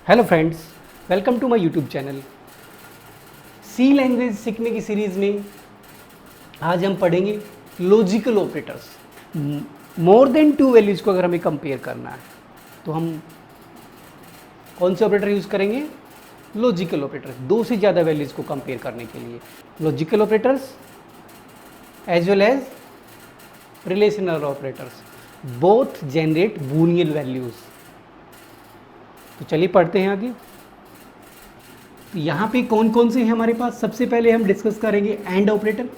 Hello friends, welcome to my YouTube channel. C language सीखने की series में आज हम पढ़ेंगे logical operators. More than two values को अगर हमें कंपेयर करना है तो हम कौन से ऑपरेटर यूज़ करेंगे? Logical operators. दो से ज़्यादा वैल्यूज़ को कंपेयर करने के लिए logical operators as well as relational operators both generate Boolean values. तो चलिए पढ़ते हैं आगे। तो यहाँ पे कौन कौन से हैं हमारे पास? सबसे पहले हम डिस्कस करेंगे एंड ऑपरेटर।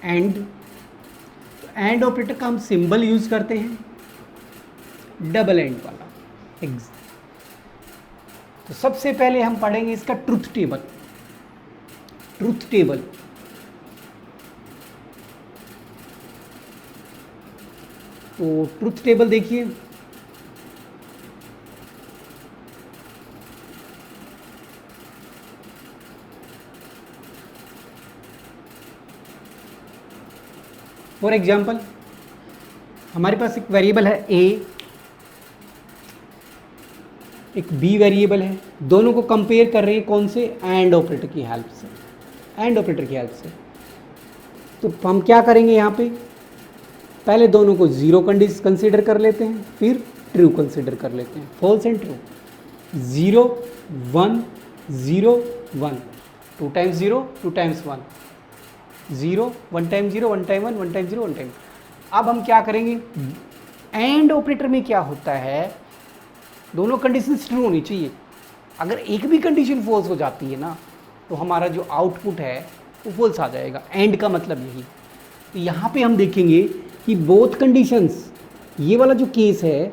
एंड ऑपरेटर का हम सिंबल यूज करते हैं डबल एंड वाला। तो सबसे पहले हम पढ़ेंगे इसका ट्रुथ टेबल। ट्रुथ टेबल तो ट्रुथ टेबल देखिए, फॉर एग्जाम्पल हमारे पास एक वेरिएबल है ए, एक बी वेरिएबल है। दोनों को कंपेयर कर रहे हैं कौन से? एंड ऑपरेटर की हेल्प से। एंड ऑपरेटर की हेल्प से तो हम क्या करेंगे? यहाँ पे पहले दोनों को जीरो कंडीशन कंसीडर कर लेते हैं, फिर ट्रू कंसीडर कर लेते हैं। False and true, 0 1 0 1, 2 times 0 2 times 1, 0 1 time 0 1 time 1 1 time 0 1 time. अब हम क्या करेंगे? एंड ऑपरेटर में क्या होता है, दोनों कंडीशन ट्रू होनी चाहिए। अगर एक भी कंडीशन फॉल्स हो जाती है ना तो हमारा जो आउटपुट है वो फॉल्स आ जाएगा। एंड का मतलब यही। तो यहाँ पे हम देखेंगे कि बोथ कंडीशंस, ये वाला जो केस है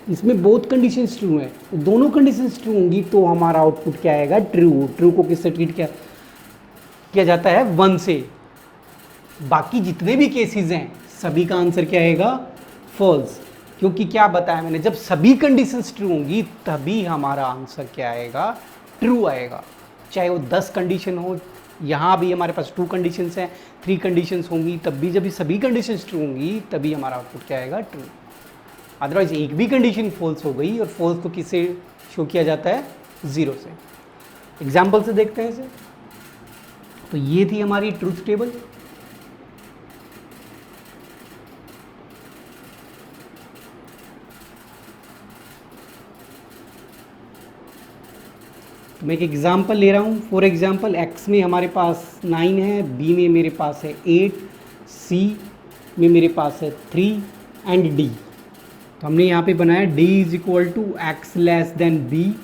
इसमें बोथ कंडीशंस ट्रू है। दोनों कंडीशंस ट्रू होंगी तो हमारा आउटपुट क्या आएगा? ट्रू। ट्रू को किससे ट्रीट किया जाता है? 1 से। बाकी जितने भी केसेस हैं सभी का आंसर क्या आएगा? फॉल्स। क्योंकि क्या बताया मैंने, जब सभी कंडीशंस ट्रू होंगी तभी हमारा आंसर क्या आएगा? ट्रू आएगा। चाहे वो 10 कंडीशन हो, यहाँ भी हमारे पास 2 कंडीशंस हैं, 3 कंडीशंस होंगी, तब भी जब सभी कंडीशंस ट्रू होंगी तभी हमारा आउटपुट क्या आएगा? ट्रू। अदरवाइज एक भी कंडीशन फॉल्स हो गई, और फॉल्स को किससे शो किया जाता है? 0 से। एग्जाम्पल से देखते हैं इसे। तो ये थी हमारी ट्रूथ टेबल। तो मैं एक एग्जाम्पल ले रहा हूँ। फॉर एग्जाम्पल एक्स में हमारे पास 9 है, बी में मेरे पास है 8, सी में मेरे पास है 3 एंड डी। तो हमने यहाँ पे बनाया D is equal to X less than B,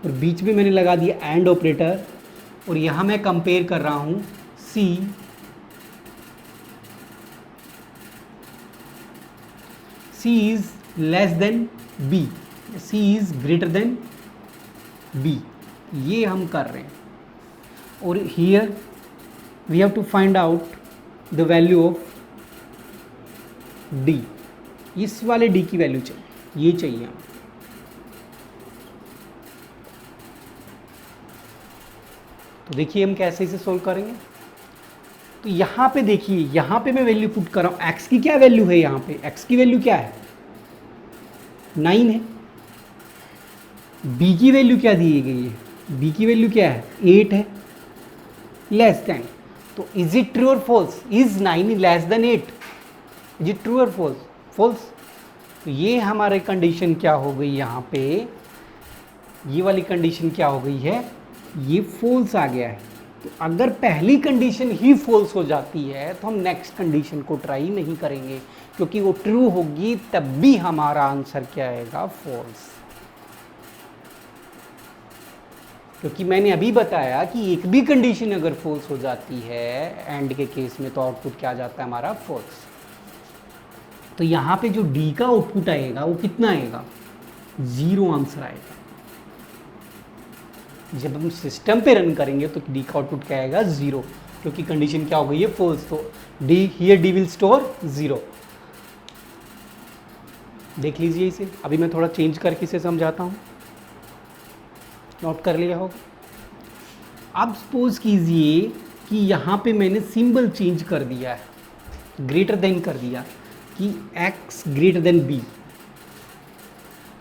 और बीच में मैंने लगा दिया एंड ऑपरेटर। और यहाँ मैं कंपेयर कर रहा हूँ C is less than B, C is greater than B, ये हम कर रहे हैं। और here we have to find out the value of D. इस वाले डी की वैल्यू चाहिए, ये चाहिए हमें। तो देखिए हम कैसे इसे सोल्व करेंगे। तो यहाँ पे देखिए, यहाँ पे मैं वैल्यू पुट कर रहा हूँ। एक्स की क्या वैल्यू है? यहाँ पे एक्स की वैल्यू क्या है? 9 है। बी की वैल्यू क्या दी गई है? बी की वैल्यू क्या है? 8 है। लेस देन, तो इज इट ट्रू और false? Is 9 less than 8? Is it true और फॉल्स? फॉल्स। तो ये हमारे कंडीशन क्या हो गई? यहाँ पे ये वाली कंडीशन क्या हो गई है? ये फॉल्स आ गया है। तो अगर पहली कंडीशन ही फॉल्स हो जाती है तो हम नेक्स्ट कंडीशन को ट्राई नहीं करेंगे, क्योंकि वो ट्रू होगी तब भी हमारा आंसर क्या आएगा? फॉल्स। क्योंकि मैंने अभी बताया कि एक भी कंडीशन अगर फॉल्स हो जाती है एंड के केस में तो आउटपुट क्या आ जाता है हमारा? फॉल्स। तो यहाँ पे जो डी का आउटपुट आएगा वो कितना आएगा? 0 आंसर आएगा। जब हम सिस्टम पे रन करेंगे तो डी का आउटपुट क्या आएगा? 0, क्योंकि कंडीशन क्या हो गई है? फॉल्स। तो D here D will store 0। देख लीजिए इसे। अभी मैं थोड़ा चेंज करके इसे समझाता हूँ, नोट कर लिया होगा। अब सपोज कीजिए कि यहाँ पे मैंने सिंबल चेंज कर दिया है, ग्रेटर देन कर दिया कि x ग्रेटर देन b।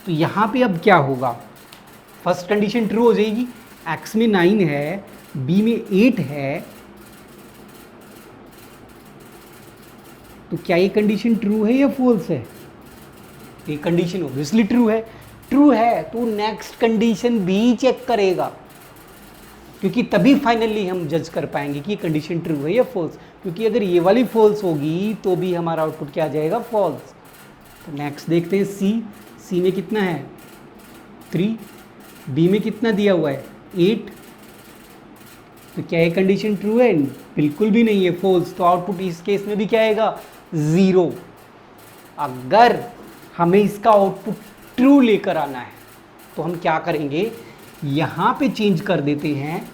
तो यहाँ पे अब क्या होगा? फर्स्ट कंडीशन ट्रू हो जाएगी, x में 9 है, b में 8 है, तो क्या ये कंडीशन ट्रू है या फॉल्स है? ये कंडीशन ऑब्वियसली ट्रू है। ट्रू है तो नेक्स्ट कंडीशन भी चेक करेगा, क्योंकि तभी फाइनली हम जज कर पाएंगे कि ये कंडीशन ट्रू है या फॉल्स। क्योंकि अगर ये वाली फॉल्स होगी तो भी हमारा आउटपुट क्या आ जाएगा? फॉल्स। तो नेक्स्ट देखते हैं सी में कितना है? 3, बी में कितना दिया हुआ है? 8। तो क्या ये कंडीशन ट्रू है? बिल्कुल भी नहीं है, फॉल्स। तो आउटपुट इस केस में भी क्या आएगा? 0। अगर हमें इसका आउटपुट ट्रू लेकर आना है तो हम क्या करेंगे, यहां पे चेंज कर देते हैं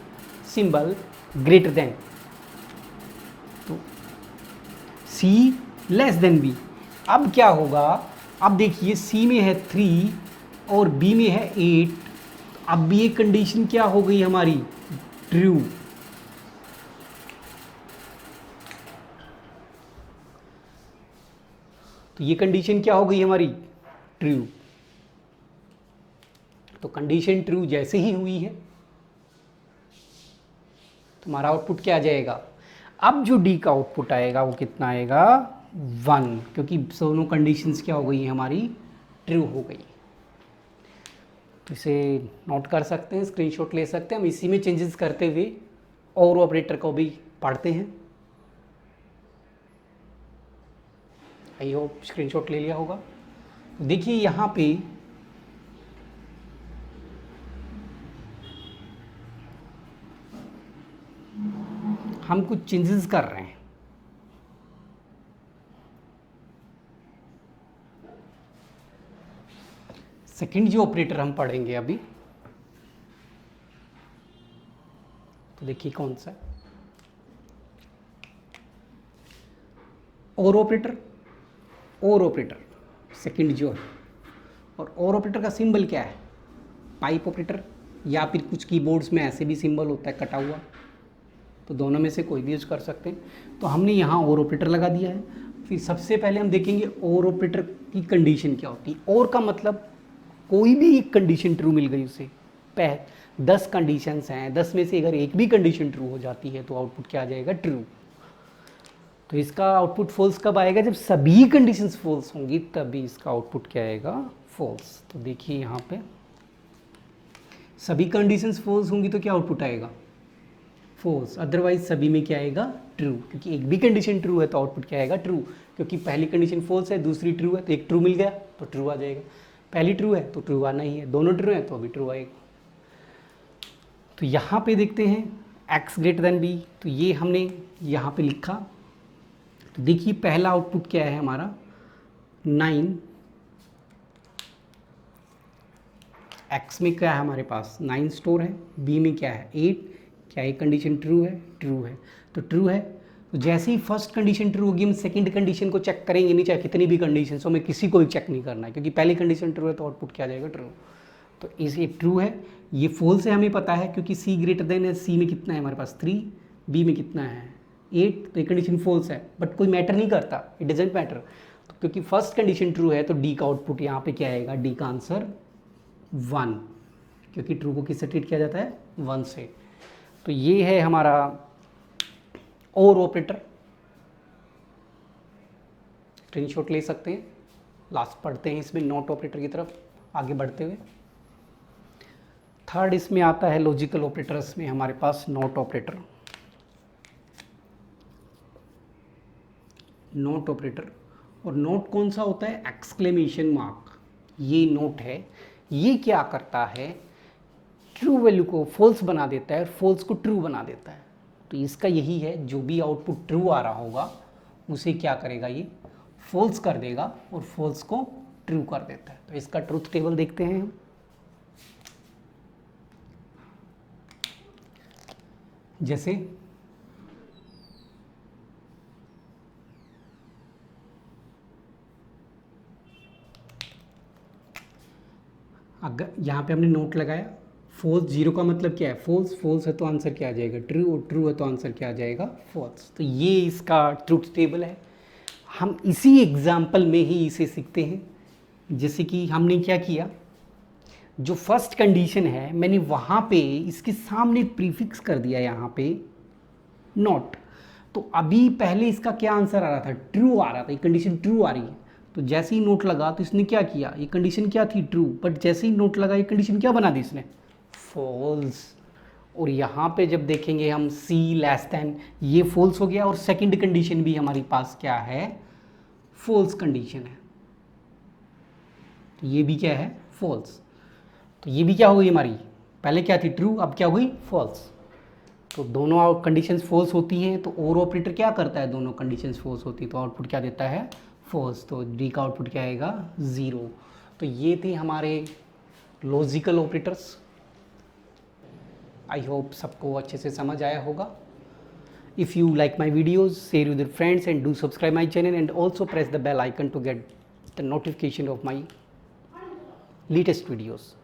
सिंबल ग्रेटर देन, तो C लेस देन B। अब क्या होगा? अब देखिए C में है 3 और B में है 8, अब भी ये कंडीशन क्या हो गई हमारी? ट्रू। तो ये कंडीशन क्या हो गई हमारी? ट्रू। तो कंडीशन ट्रू जैसे ही हुई है तुम्हारा आउटपुट क्या आ जाएगा? अब जो डी का आउटपुट आएगा वो कितना आएगा? 1, क्योंकि दोनों कंडीशंस क्या हो गई हमारी? ट्रू हो गई। तो इसे नोट कर सकते हैं, स्क्रीनशॉट ले सकते हैं। हम इसी में चेंजेस करते हुए और ऑपरेटर को भी पढ़ते हैं। आई होप स्क्रीनशॉट ले लिया होगा। देखिए यहाँ पे हम कुछ चेंजेस कर रहे हैं। सेकंड जो ऑपरेटर हम पढ़ेंगे अभी, तो देखिए कौन सा है? और ऑपरेटर, और ऑपरेटर सेकंड जो है। और ऑपरेटर का सिंबल क्या है? पाइप ऑपरेटर, या फिर कुछ कीबोर्ड्स में ऐसे भी सिंबल होता है कटा हुआ, तो दोनों में से कोई भी यूज कर सकते हैं। तो हमने यहाँ और ऑपरेटर लगा दिया है। फिर सबसे पहले हम देखेंगे और ऑपरेटर की कंडीशन क्या होती है। और का मतलब कोई भी एक कंडीशन ट्रू मिल गई उसे, 10 कंडीशंस हैं, 10 में से अगर एक भी कंडीशन ट्रू हो जाती है तो आउटपुट क्या आ जाएगा? ट्रू। तो इसका आउटपुट फॉल्स कब आएगा? जब सभी कंडीशंस फॉल्स होंगी तभी इसका आउटपुट क्या आएगा? फॉल्स। तो देखिए यहाँ पे सभी कंडीशंस फॉल्स होंगी तो क्या आउटपुट आएगा? फॉल्स। अदरवाइज सभी में क्या आएगा? ट्रू। क्योंकि एक भी कंडीशन ट्रू है तो आउटपुट क्या आएगा? ट्रू। क्योंकि पहली कंडीशन फॉल्स है, दूसरी ट्रू है, तो एक ट्रू मिल गया तो ट्रू आ जाएगा। पहली ट्रू है तो ट्रू आना ही है, दोनों ट्रू है तो अभी ट्रू आएगा। तो यहाँ पे देखते हैं x ग्रेटर देन b, तो ये हमने यहाँ पे लिखा। तो देखिए पहला आउटपुट क्या है हमारा? 9। x में क्या है हमारे पास? 9 स्टोर है। b में क्या है? 8। क्या ये कंडीशन ट्रू है? ट्रू है। तो ट्रू है, तो जैसे ही फर्स्ट कंडीशन ट्रू होगी हम सेकंड कंडीशन को चेक करेंगे नहीं, चाहे कितनी भी कंडीशन हो, हमें किसी को भी चेक नहीं करना है, क्योंकि पहली कंडीशन ट्रू है तो आउटपुट क्या आ जाएगा? ट्रू। तो इसे ट्रू है, ये फॉल्स है हमें पता है, क्योंकि c ग्रेटर देन है। c में कितना है हमारे पास? 3। b में कितना है? 8। तो ये कंडीशन फॉल्स है, बट कोई मैटर नहीं करता, इट डजेंट मैटर। तो क्योंकि फर्स्ट कंडीशन ट्रू है तो डी का आउटपुट यहाँ पे क्या आएगा? डी का आंसर 1, क्योंकि ट्रू को किससे ट्रीट किया जाता है? 1 से। तो ये है हमारा और ऑपरेटर। स्क्रीनशॉट ले सकते हैं। लास्ट पढ़ते हैं इसमें नॉट ऑपरेटर की तरफ आगे बढ़ते हुए। थर्ड इसमें आता है लॉजिकल ऑपरेटर्स में हमारे पास नॉट ऑपरेटर। नॉट ऑपरेटर, और नोट कौन सा होता है? Exclamation mark. ये नोट है, ये क्या करता है? ट्रू वैल्यू को फॉल्स बना देता है और फॉल्स को ट्रू बना देता है। तो इसका यही है, जो भी आउटपुट ट्रू आ रहा होगा उसे क्या करेगा? ये फॉल्स कर देगा और फॉल्स को ट्रू कर देता है। तो इसका ट्रूथ टेबल देखते हैं हम। जैसे अगर यहाँ पे हमने नोट लगाया, फॉल्स 0 का मतलब क्या है? फॉल्स। फॉल्स है तो आंसर क्या आ जाएगा? ट्रू। और ट्रू है तो आंसर क्या आ जाएगा? फॉल्स। तो ये इसका ट्रूथ टेबल है। हम इसी एग्जाम्पल में ही इसे सीखते हैं। जैसे कि हमने क्या किया, जो फर्स्ट कंडीशन है मैंने वहाँ पे इसके सामने प्रीफिक्स कर दिया यहाँ पे नॉट। तो अभी पहले इसका क्या आंसर आ रहा था, ट्रू आ रहा था, ये कंडीशन ट्रू आ रही है। तो जैसे ही नोट लगा तो इसने क्या किया, ये कंडीशन क्या थी, ट्रू, बट जैसे ही नोट लगा ये कंडीशन क्या बना दी इसने, फॉल्स। और यहाँ पे जब देखेंगे हम सी लेस देन, ये फॉल्स हो गया और सेकंड कंडीशन भी हमारे पास क्या है, फॉल्स कंडीशन है। तो ये भी क्या है, फॉल्स। तो ये भी क्या हो गई हमारी, पहले क्या थी ट्रू, अब क्या हुई फॉल्स। तो दोनों कंडीशंस फॉल्स होती हैं तो और ऑपरेटर क्या करता है, दोनों कंडीशंस फॉल्स होती है तो आउटपुट क्या देता है, फॉल्स। तो डी का आउटपुट क्या आएगा, 0। तो ये थे हमारे लॉजिकल ऑपरेटर्स। आई होप सबको अच्छे से समझ आया होगा। If you like my videos, share with your friends and do subscribe my channel and also press the bell icon to get the notification of my latest videos.